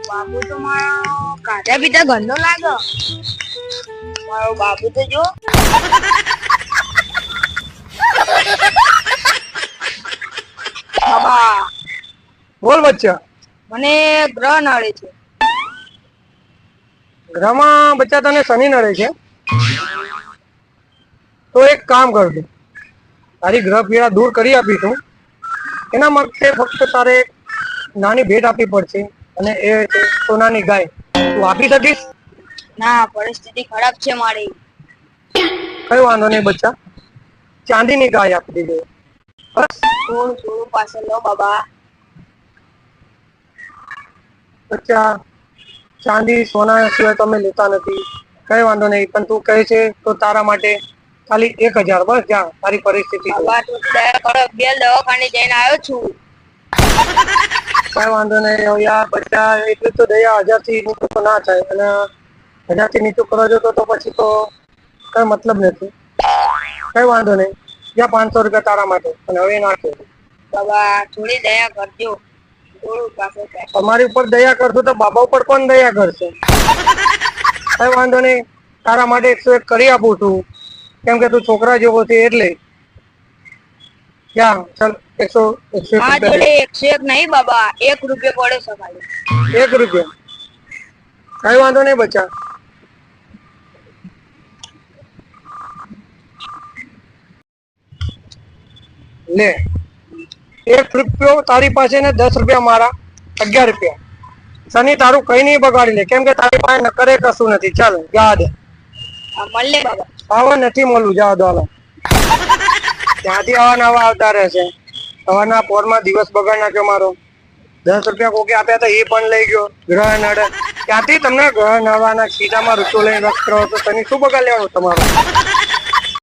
બાબુ તો મારો કાઢ્યા પીતા ગંદો લાગે. મારો બાબુ તો જો બાબા. બોલ બચ્ચા. મને ગ્રહ નડે છે. ગ્રહમાં બચ્ચા તને શનિ નડે છે, તો એક કામ કરજો, તારી ગ્રહ પીડા દૂર કરી આપીશું. એના માટે ફક્ત તારે નાની ભેટ આપવી પડશે, અને એ છે સોનાની ગાય. તું આપી શકીશ? ના, પરિસ્થિતિ ખરાબ છે મારી. કઈ વાંધો નહીં બચ્ચા, ચાંદીની ગાય આપી દેજો. બસ થોડું પાસે લો બાબા. બચ્ચા, ચાંદી સોના સિવાય તમે લેતા નથી. કઈ વાંધો નહીં, પણ તું કહે છે તો તારા માટે ખાલી 1000. બસ જા, તારી પરિસ્થિતિ બાબા તું દયા કરો, બે દવાખાને જઈને આવ્યો છું. કઈ વાંધો નહીં યાર બચ્ચા, એટલું તો દયા 1000 થી નીચું તો ના થાય, અને 1000 થી નીચું કરવા જતો તો પછી તો કઈ મતલબ નથી. કઈ વાંધો નહીં, જ્યાં 500 રૂપિયા તારા માટે, અને હવે નાખો. બાબા થોડી દયા કરજો. થોડું પાસે તમારી ઉપર દયા કરશો તો બાબા ઉપર કોણ દયા કરશે? કઈ વાંધો નહીં, તારા માટે 101 કરી આપું છું, કેમ કે તું છોકરા જેવો છે એટલે. ક્યાં ચાલ 101 હા જોડે 101 નહીં બાબા, 1 રૂપિયો પડે છે ખાલી. 1 રૂપિયા? કઈ વાંધો નહીં બચ્ચા. લે 1 રૂપિયો તારી પાસે ને 10 રૂપિયા મારા, 11 રૂપિયા. શનિ તારું કઈ નહીં બગાડી લે, કેમ કે તારી પાસે નકરે કશું નથી. ચાલ જા દે. મળે બાબા. આવા નથી મળવું, જા દો. ત્યાંથી આવા નવા આવતા રહેશે. સવારના પોરમાં દિવસ બગાડ નાખ્યો મારો. 10 રૂપિયા કોકે આપ્યા હતા, એ પણ લઈ ગયો. ગ્રહ નડે ત્યાંથી તમને ગ્રહ નડવાના ખીચામાં રૂપિયો લઈને રખ કરો તો શનિ શું બગાડ લેવાનું તમારો?